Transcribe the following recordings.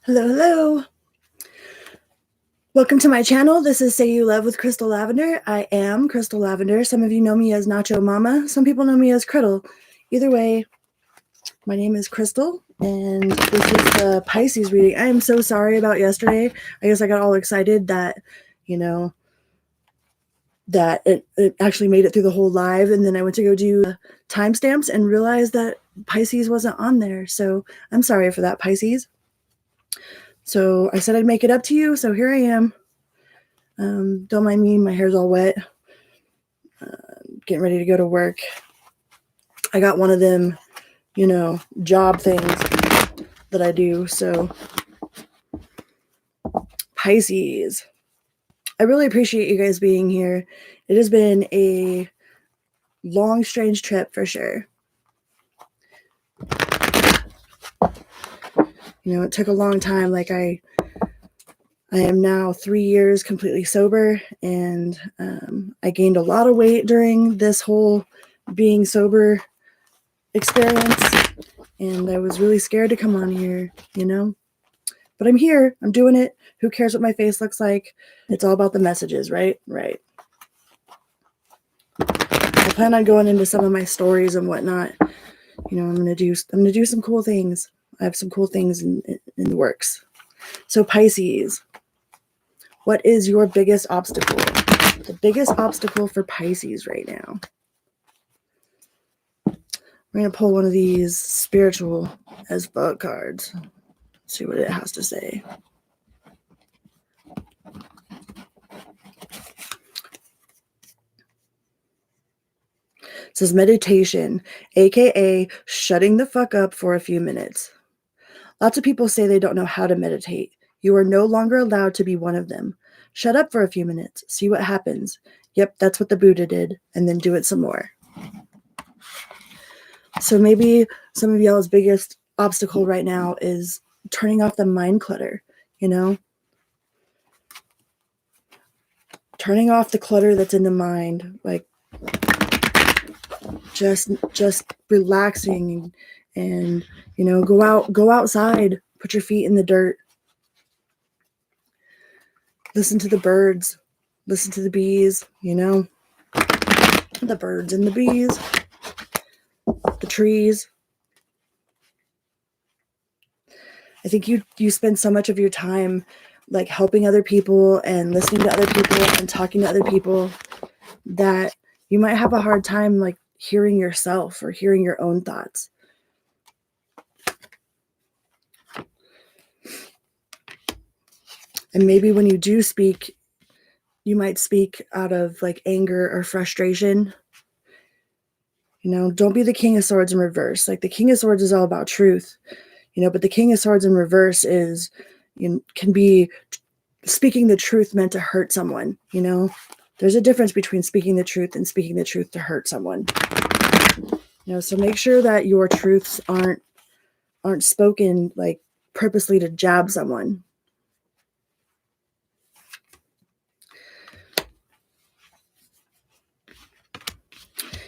Hello, hello. Welcome to my channel. This is Say You Love with Crystal Lavender. I am Crystal Lavender. Some of you know me as Nacho Mama. Some people know me as Criddle. Either way, my name is Crystal, and this is the Pisces reading. I am so sorry about yesterday. I guess I got all excited that, that it actually made it through the whole live, and then I went to go do timestamps and realized that Pisces wasn't on there. So I'm sorry for that, Pisces. So I said I'd make it up to you, so here I am. Don't mind me, my hair's all wet. Getting ready to go to work. I got one of them, job things that I do. So Pisces, I really appreciate you guys being here. It has been a long, strange trip for sure. It took a long time. Like I am now 3 years completely sober, and I gained a lot of weight during this whole being sober experience, and I was really scared to come on here, but I'm here, I'm doing it. Who cares what my face looks like? It's all about the messages, right? I plan on going into some of my stories and whatnot. I'm gonna do some cool things. I have some cool things in the works. So Pisces, what is your biggest obstacle? The biggest obstacle for Pisces right now. We're going to pull one of these spiritual as fuck cards. See what it has to say. It says meditation, aka shutting the fuck up for a few minutes. Lots of people say they don't know how to meditate. You are no longer allowed to be one of them. Shut up for a few minutes. See what happens. Yep, that's what the Buddha did. And then do it some more. So maybe some of y'all's biggest obstacle right now is turning off the mind clutter, turning off the clutter that's in the mind, like just relaxing and go outside, put your feet in the dirt, listen to the birds, listen to the bees, the birds and the bees, the trees. I think you spend so much of your time like helping other people and listening to other people and talking to other people that you might have a hard time like hearing yourself or hearing your own thoughts. And maybe when you do speak, you might speak out of like anger or frustration. Don't be the King of Swords in reverse. Like the King of Swords is all about truth, but the King of Swords in reverse is, can be speaking the truth meant to hurt someone. There's a difference between speaking the truth and speaking the truth to hurt someone. So make sure that your truths aren't spoken like purposely to jab someone.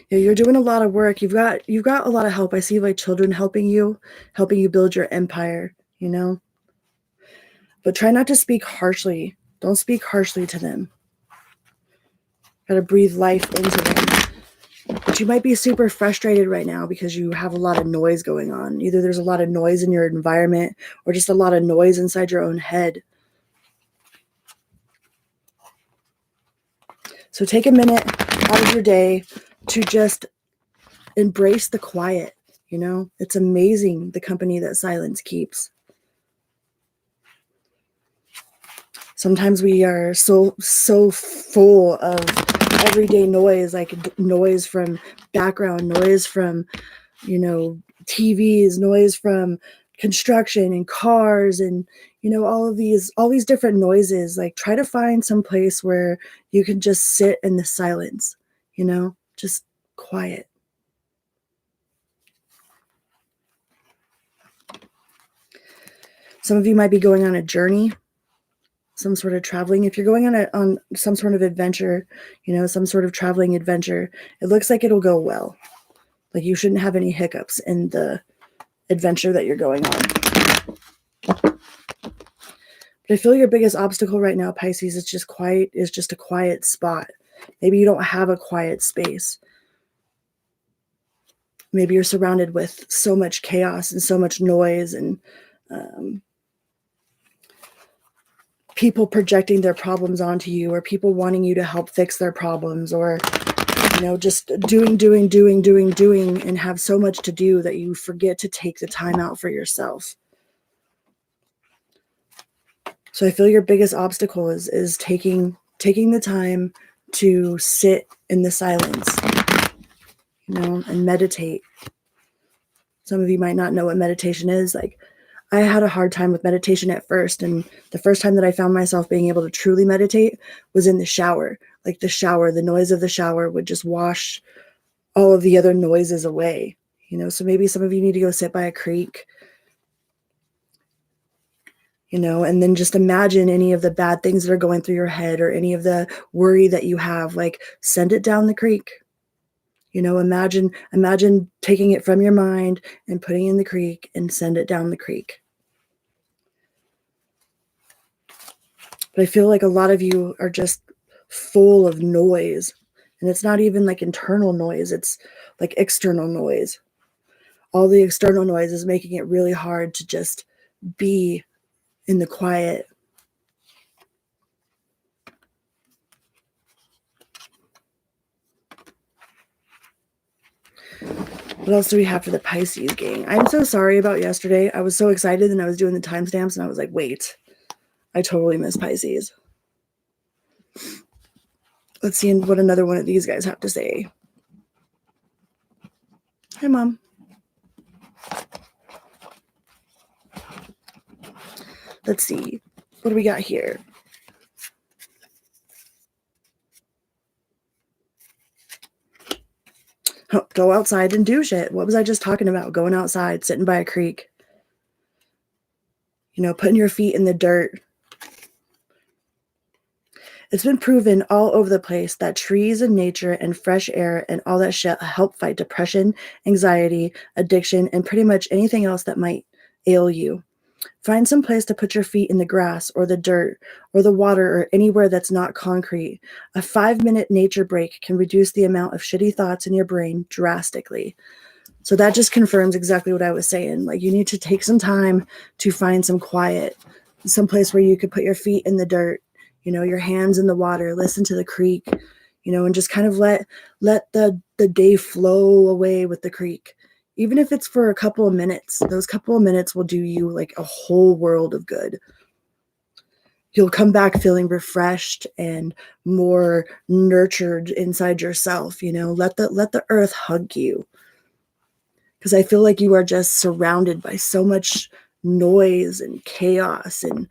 You're doing a lot of work. You've got a lot of help. I see like children helping you build your empire, But try not to speak harshly. Don't speak harshly to them. Got to breathe life into them. But you might be super frustrated right now because you have a lot of noise going on. Either there's a lot of noise in your environment or just a lot of noise inside your own head. So take a minute out of your day to just embrace the quiet. It's amazing the company that silence keeps. Sometimes we are so full of everyday noise, like noise from background, noise from, TVs, noise from construction and cars and, all these different noises. Like try to find some place where you can just sit in the silence, just quiet. Some of you might be going on a journey, some sort of traveling. If you're going on some sort of adventure, some sort of traveling adventure, it looks like it'll go well. Like you shouldn't have any hiccups in the adventure that you're going on. But I feel your biggest obstacle right now, Pisces, is just a quiet spot. Maybe you don't have a quiet space. Maybe you're surrounded with so much chaos and so much noise and people projecting their problems onto you, or people wanting you to help fix their problems, or just doing and have so much to do that you forget to take the time out for yourself. So I feel your biggest obstacle is taking the time to sit in the silence, and meditate. Some of you might not know what meditation is. Like, I had a hard time with meditation at first, and the first time that I found myself being able to truly meditate was in the shower. Like the noise of the shower would just wash all of the other noises away. So maybe some of you need to go sit by a creek, and then just imagine any of the bad things that are going through your head or any of the worry that you have, like send it down the creek. Imagine taking it from your mind and putting it in the creek and send it down the creek. But I feel like a lot of you are just full of noise, and it's not even like internal noise, it's like external noise. All the external noise is making it really hard to just be in the quiet. What else do we have for the Pisces gang? I'm so sorry about yesterday. I was so excited and I was doing the timestamps and I was like, wait, I totally missed Pisces. Let's see what another one of these guys have to say. Hi, Mom. Let's see. What do we got here? Oh, go outside and do shit. What was I just talking about? Going outside, sitting by a creek. Putting your feet in the dirt. It's been proven all over the place that trees and nature and fresh air and all that shit help fight depression, anxiety, addiction, and pretty much anything else that might ail you. Find some place to put your feet in the grass or the dirt or the water or anywhere that's not concrete. A 5-minute nature break can reduce the amount of shitty thoughts in your brain drastically. So that just confirms exactly what I was saying. Like, you need to take some time to find some quiet, some place where you could put your feet in the dirt, your hands in the water, listen to the creek, and just kind of let the day flow away with the creek. Even if it's for a couple of minutes, those couple of minutes will do you like a whole world of good. You'll come back feeling refreshed and more nurtured inside yourself. Let the earth hug you. Because I feel like you are just surrounded by so much noise and chaos and,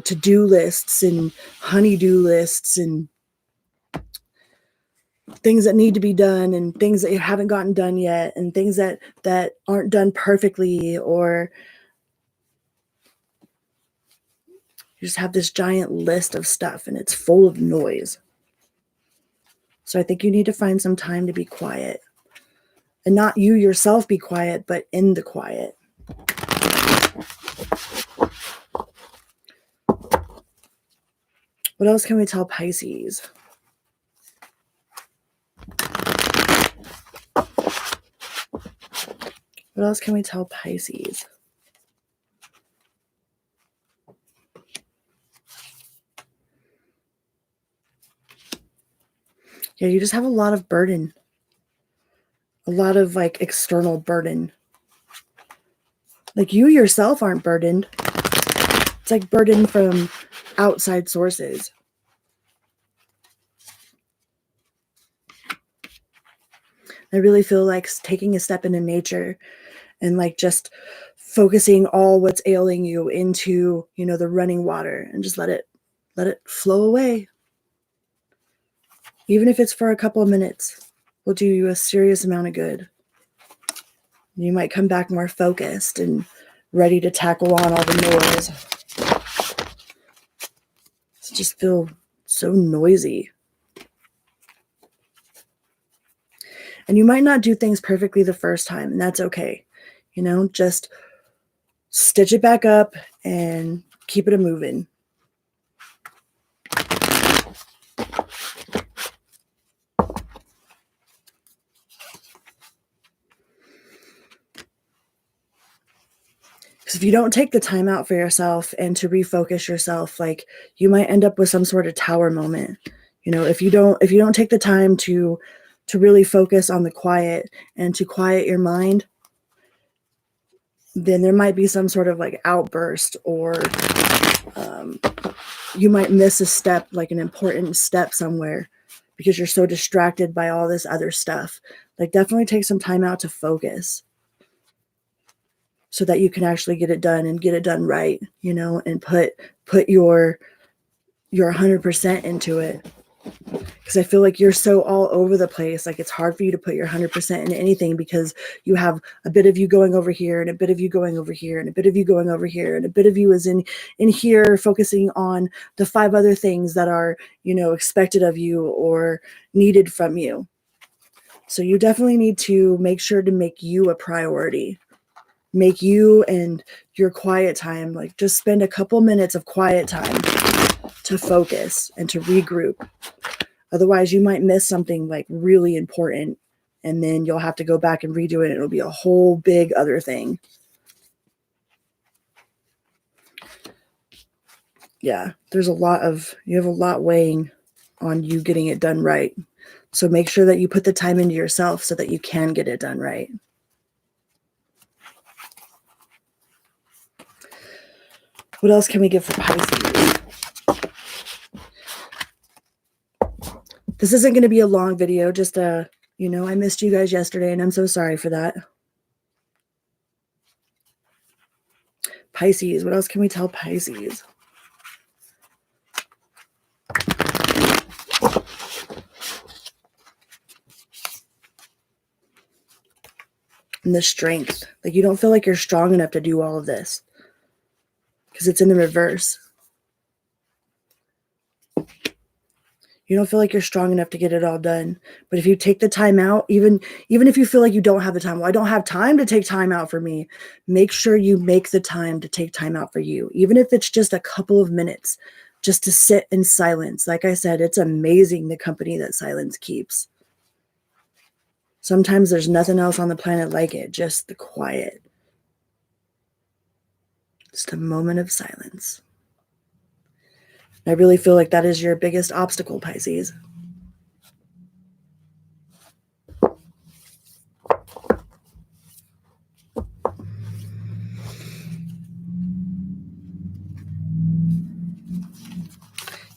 to-do lists and honey-do lists and things that need to be done and things that you haven't gotten done yet and things that aren't done perfectly, or you just have this giant list of stuff and it's full of noise. So I think you need to find some time to be quiet, and not you yourself be quiet, but in the quiet. What else can we tell Pisces? What else can we tell Pisces? Yeah, you just have a lot of burden. A lot of like external burden. Like, you yourself aren't burdened. It's like burden from outside sources. I really feel like taking a step into nature and like just focusing all what's ailing you into, the running water, and just let it flow away. Even if it's for a couple of minutes, will do you a serious amount of good. You might come back more focused and ready to tackle on all the noise. It just feels so noisy. And you might not do things perfectly the first time, and that's okay. Just stitch it back up and keep it a moving. Because if you don't take the time out for yourself and to refocus yourself, like, you might end up with some sort of tower moment. You know, if you don't take the time to really focus on the quiet and to quiet your mind, then there might be some sort of like outburst, or you might miss a step, like an important step somewhere, because you're so distracted by all this other stuff. Like, definitely take some time out to focus so that you can actually get it done and get it done right, you know, and put your 100% into it. Because I feel like you're so all over the place. Like, it's hard for you to put your 100% into anything, because you have a bit of you going over here and a bit of you going over here and a bit of you going over here, and a bit of you is in here focusing on the 5 other things that are, you know, expected of you or needed from you. So you definitely need to make sure to make you a priority. Make you and your quiet time, like, just spend a couple minutes of quiet time to focus and to regroup. Otherwise, you might miss something like really important, and then you'll have to go back and redo it, and it'll be a whole big other thing. Yeah, you have a lot weighing on you getting it done right. So make sure that you put the time into yourself so that you can get it done right. What else can we give for Pisces? This isn't going to be a long video, just I missed you guys yesterday, and I'm so sorry for that. Pisces, what else can we tell Pisces? And the strength. Like, you don't feel like you're strong enough to do all of this, because it's in the reverse. You don't feel like you're strong enough to get it all done. But if you take the time out, even if you feel like you don't have the time, well, I don't have time to take time out for me. Make sure you make the time to take time out for you. Even if it's just a couple of minutes, just to sit in silence. Like I said, it's amazing the company that silence keeps. Sometimes there's nothing else on the planet like it, just the quiet. Just a moment of silence. I really feel like that is your biggest obstacle, Pisces.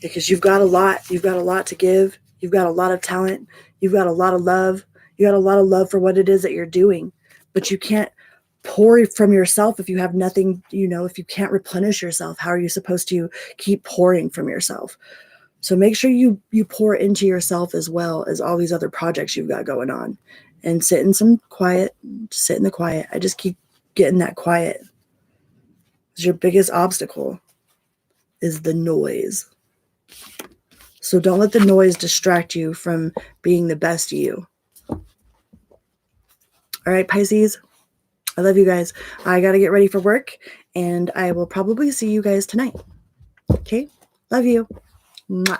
Because you've got a lot to give. You've got a lot of talent. You've got a lot of love. You got a lot of love for what it is that you're doing. But you can't pour from yourself if you have nothing, if you can't replenish yourself. How are you supposed to keep pouring from yourself? So make sure you pour into yourself as well as all these other projects you've got going on. And sit in some quiet. Sit in the quiet. I just keep getting that quiet. Because your biggest obstacle is the noise. So don't let the noise distract you from being the best you. All right, Pisces, I love you guys. I got to get ready for work, and I will probably see you guys tonight. Okay? Love you. Mwah.